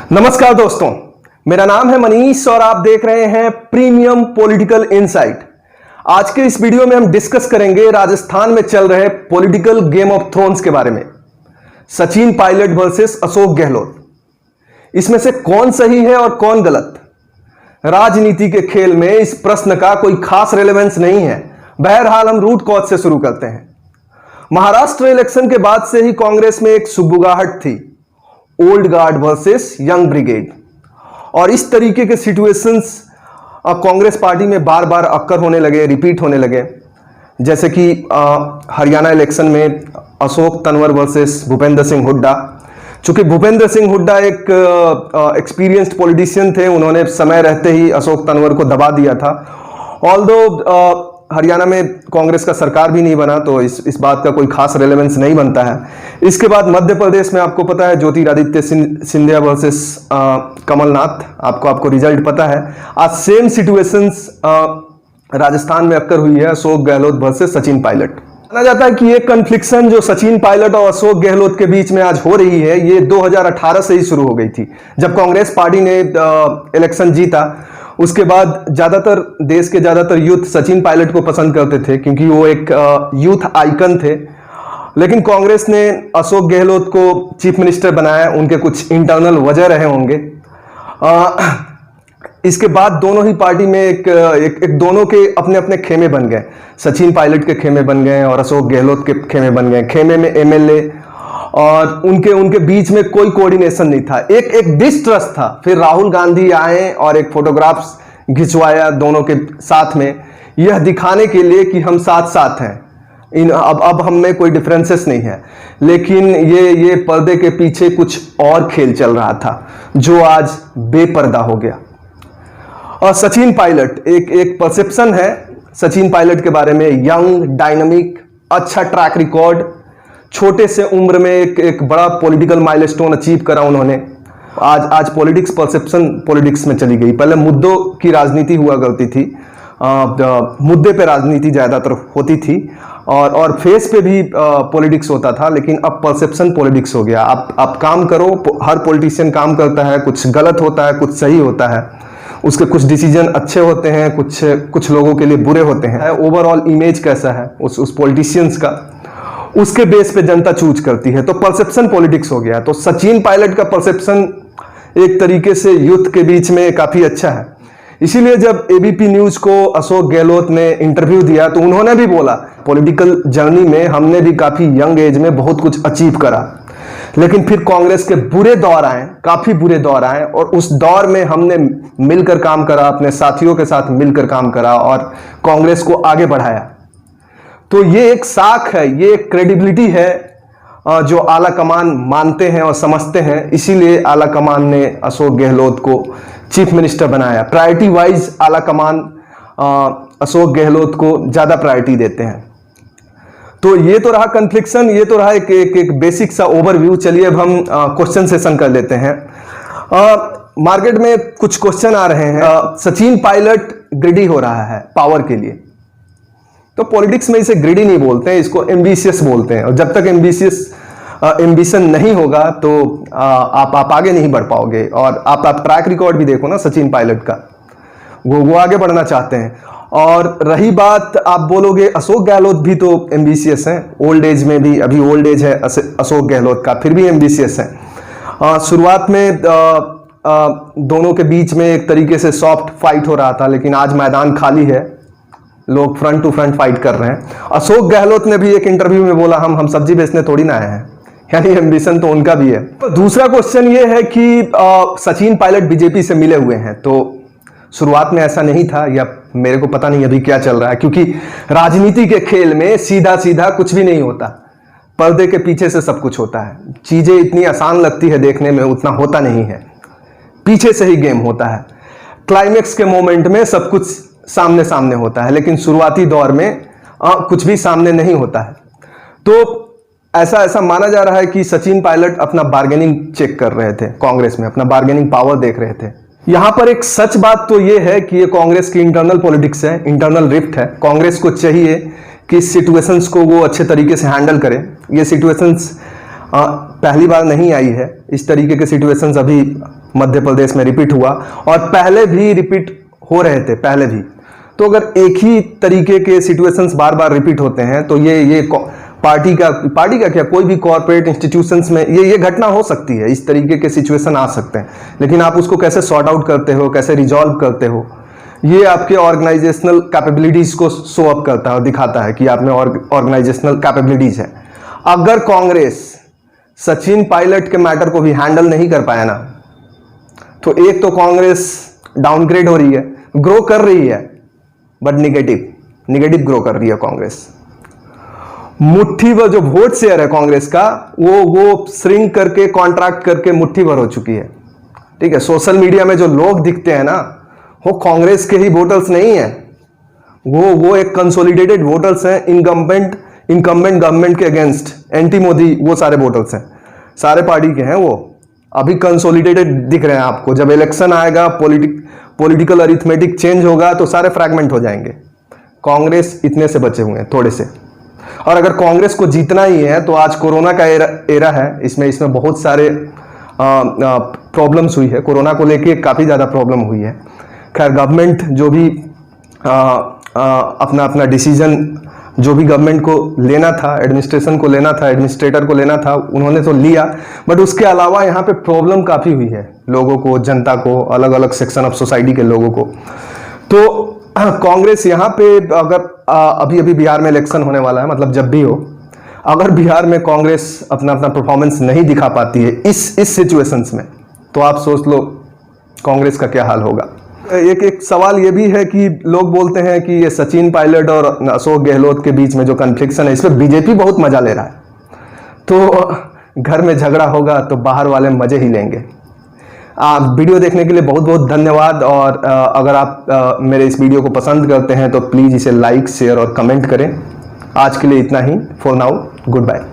नमस्कार दोस्तों, मेरा नाम है मनीष और आप देख रहे हैं प्रीमियम पॉलिटिकल इनसाइट। आज के इस वीडियो में हम डिस्कस करेंगे राजस्थान में चल रहे पॉलिटिकल गेम ऑफ थ्रोन्स के बारे में। सचिन पायलट वर्सेस अशोक गहलोत, इसमें से कौन सही है और कौन गलत? राजनीति के खेल में इस प्रश्न का कोई खास रेलेवेंस नहीं है। बहरहाल हम रूट कॉज से शुरू करते हैं। महाराष्ट्र इलेक्शन के बाद से ही कांग्रेस में एक सुगबुगाहट थी, old guard versus young brigade, और इस तरीके के सिचुएशंस कांग्रेस पार्टी में बार बार अक्कर होने लगे, रिपीट होने लगे। जैसे कि हरियाणा इलेक्शन में अशोक तंवर वर्सेस भूपेंद्र सिंह हुड्डा। चूंकि भूपेंद्र सिंह हुड्डा एक एक्सपीरियंस्ड पॉलिटिशियन थे, उन्होंने समय रहते ही अशोक तंवर को दबा दिया था। ऑल्दो हरियाणा में कांग्रेस का सरकार भी नहीं बना, तो इस बात का कोई खास रेलेवेंस नहीं बनता है। इसके बाद मध्य प्रदेश में आपको पता है ज्योतिरादित्य सिंधिया वर्सेस कमलनाथ, आपको रिजल्ट पता है। आज सेम सिचुएशंस राजस्थान में अक्कर हुई है, अशोक गहलोत वर्सेस सचिन पायलट। माना जाता है कि ये कन्फ्लिक्शन जो सचिन पायलट और अशोक गहलोत के बीच में आज हो रही है, ये 2018 से ही शुरू हो गई थी, जब कांग्रेस पार्टी ने इलेक्शन जीता। उसके बाद ज्यादातर देश के ज्यादातर यूथ सचिन पायलट को पसंद करते थे, क्योंकि वो एक यूथ आइकन थे। लेकिन कांग्रेस ने अशोक गहलोत को चीफ मिनिस्टर बनाया, उनके कुछ इंटरनल वजह रहे होंगे। इसके बाद दोनों ही पार्टी में एक दोनों के अपने अपने खेमे बन गए। सचिन पायलट के खेमे बन गए और अशोक गहलोत के खेमे बन गए। खेमे में एमएलए और उनके बीच में कोई कोऑर्डिनेशन नहीं था, एक डिस्ट्रस्ट था। फिर राहुल गांधी आए और एक फोटोग्राफ्स खिंचवाया दोनों के साथ में, यह दिखाने के लिए कि हम साथ साथ हैं, अब हम में कोई डिफरेंसेस नहीं है। लेकिन ये पर्दे के पीछे कुछ और खेल चल रहा था, जो आज बेपर्दा हो गया। और सचिन पायलट, एक परसेप्शन है सचिन पायलट के बारे में, यंग, डायनामिक, अच्छा ट्रैक रिकॉर्ड, छोटे से उम्र में एक बड़ा पॉलिटिकल माइलस्टोन अचीव करा उन्होंने। आज पॉलिटिक्स परसेप्शन पॉलिटिक्स में चली गई। पहले मुद्दों की राजनीति हुआ करती थी, मुद्दे पे राजनीति ज्यादातर होती थी और फेस पे भी पॉलिटिक्स होता था। लेकिन अब परसेप्शन पॉलिटिक्स हो गया। आप काम करो, हर पॉलिटिशियन काम करता है, कुछ गलत होता है, कुछ सही होता है, उसके कुछ डिसीजन अच्छे होते हैं, कुछ लोगों के लिए बुरे होते हैं। ओवरऑल इमेज कैसा है उस पॉलिटिशियंस का, उसके बेस पे जनता चूज करती है। तो परसेप्शन पॉलिटिक्स हो गया। तो सचिन पायलट का परसेप्शन एक तरीके से यूथ के बीच में काफी अच्छा है। इसीलिए जब एबीपी न्यूज को अशोक गहलोत ने इंटरव्यू दिया, तो उन्होंने भी बोला पॉलिटिकल जर्नी में हमने भी काफी यंग एज में बहुत कुछ अचीव करा, लेकिन फिर कांग्रेस के बुरे दौर आए, काफी बुरे दौर आए, और उस दौर में हमने मिलकर काम करा, अपने साथियों के साथ मिलकर काम करा और कांग्रेस को आगे बढ़ाया। तो ये एक साख है, ये एक क्रेडिबिलिटी है जो आला कमान मानते हैं और समझते हैं। इसीलिए आला कमान ने अशोक गहलोत को चीफ मिनिस्टर बनाया। प्रायोरिटी वाइज आला कमान अशोक गहलोत को ज्यादा प्रायोरिटी देते हैं। तो ये तो रहा कन्फ्लिक्शन, ये तो रहा एक बेसिक सा ओवरव्यू। चलिए अब हम क्वेश्चन सेशन कर लेते हैं। मार्केट में कुछ क्वेश्चन आ रहे हैं। सचिन पायलट ग्रिडी हो रहा है पावर के लिए, तो पॉलिटिक्स में इसे ग्रिडी नहीं बोलते हैं, इसको एम्बिशियस बोलते हैं। और जब तक एम्बिशन नहीं होगा तो आप आगे नहीं बढ़ पाओगे। और आप ट्रैक रिकॉर्ड भी देखो ना सचिन पायलट का, वो आगे बढ़ना चाहते हैं। और रही बात, आप बोलोगे अशोक गहलोत भी तो एम्बिशियस हैं, ओल्ड एज में भी, अभी ओल्ड एज है अशोक गहलोत का, फिर भी एम्बिशियस है। शुरुआत में दोनों के बीच में एक तरीके से सॉफ्ट फाइट हो रहा था, लेकिन आज मैदान खाली है, लोग फ्रंट टू फ्रंट फाइट कर रहे हैं। अशोक गहलोत ने भी एक इंटरव्यू में बोला हम सब्जी बेचने थोड़ी ना आए हैं, यानी एम्बिशन तो उनका भी है। दूसरा क्वेश्चन ये है कि सचिन पायलट बीजेपी से मिले हुए हैं, तो शुरुआत में ऐसा नहीं था, या मेरे को पता नहीं अभी क्या चल रहा है, क्योंकि राजनीति के खेल में सीधा सीधा कुछ भी नहीं होता, पर्दे के पीछे से सब कुछ होता है। चीजें इतनी आसान लगती है देखने में, उतना होता नहीं है, पीछे से ही गेम होता है। क्लाइमेक्स के मोमेंट में सब कुछ सामने सामने होता है, लेकिन शुरुआती दौर में कुछ भी सामने नहीं होता है। तो ऐसा माना जा रहा है कि सचिन पायलट अपना बार्गेनिंग चेक कर रहे थे, कांग्रेस में अपना बार्गेनिंग पावर देख रहे थे। यहां पर एक सच बात तो ये है कि ये कांग्रेस की इंटरनल पॉलिटिक्स है, इंटरनल रिफ्ट है। कांग्रेस को चाहिए कि सिचुएशंस को वो अच्छे तरीके से हैंडल करे। ये सिचुएशंस पहली बार नहीं आई है, इस तरीके के सिचुएशंस अभी मध्य प्रदेश में रिपीट हुआ और पहले भी रिपीट हो रहे थे पहले भी। तो अगर एक ही तरीके के सिचुएशंस बार बार रिपीट होते हैं तो ये पार्टी का क्या, कोई भी कॉर्पोरेट इंस्टीट्यूशंस में ये घटना हो सकती है, इस तरीके के सिचुएशन आ सकते हैं। लेकिन आप उसको कैसे सॉर्ट आउट करते हो, कैसे रिजॉल्व करते हो, ये आपके ऑर्गेनाइजेशनल कैपेबिलिटीज को शो अप करता है और दिखाता है कि आप में ऑर्गेनाइजेशनल कैपेबिलिटीज है। अगर कांग्रेस सचिन पायलट के मैटर को भी हैंडल नहीं कर पाया ना, तो एक तो कांग्रेस डाउनग्रेड हो रही है, ग्रो कर रही है बट निगेटिव ग्रो कर रही है कांग्रेस। मुट्ठी भर जो वोट शेयर है कांग्रेस का वो श्रिंक करके, कॉन्ट्रैक्ट करके मुट्ठी भर हो चुकी है। ठीक है, सोशल मीडिया में जो लोग दिखते हैं ना, वो कांग्रेस के ही वोटर्स नहीं है, वो एक कंसोलिडेटेड वोटर्स हैं इनकम्बेंट गवर्नमेंट के अगेंस्ट, एंटी मोदी, वो सारे वोटर्स हैं, सारे पार्टी के हैं। वो अभी कंसोलिडेटेड दिख रहे हैं आपको। जब इलेक्शन आएगा, पॉलिटिकल अरिथमेटिक चेंज होगा तो सारे फ्रैगमेंट हो जाएंगे। कांग्रेस इतने से बचे हुए हैं, थोड़े से। और अगर कांग्रेस को जीतना ही है तो आज कोरोना का एरा है, इसमें बहुत सारे प्रॉब्लम्स हुई है, कोरोना को लेके काफ़ी ज़्यादा प्रॉब्लम हुई है। खैर, गवर्नमेंट जो भी अपना डिसीजन जो भी गवर्नमेंट को लेना था, एडमिनिस्ट्रेशन को लेना था, एडमिनिस्ट्रेटर को लेना था, उन्होंने तो लिया, बट उसके अलावा यहाँ पे प्रॉब्लम काफ़ी हुई है लोगों को, जनता को, अलग अलग सेक्शन ऑफ सोसाइटी के लोगों को। तो कांग्रेस यहाँ पे अगर अभी बिहार में इलेक्शन होने वाला है, मतलब जब भी हो, अगर बिहार में कांग्रेस अपना परफॉर्मेंस नहीं दिखा पाती है इस सिचुएशंस में, तो आप सोच लो कांग्रेस का क्या हाल होगा। एक सवाल ये भी है कि लोग बोलते हैं कि ये सचिन पायलट और अशोक गहलोत के बीच में जो कन्फ्लिक्शन है, इसमें बीजेपी बहुत मजा ले रहा है। तो घर में झगड़ा होगा तो बाहर वाले मजे ही लेंगे। वीडियो देखने के लिए बहुत बहुत धन्यवाद। और अगर आप मेरे इस वीडियो को पसंद करते हैं तो प्लीज़ इसे लाइक, शेयर और कमेंट करें। आज के लिए इतना ही। For now, good bye.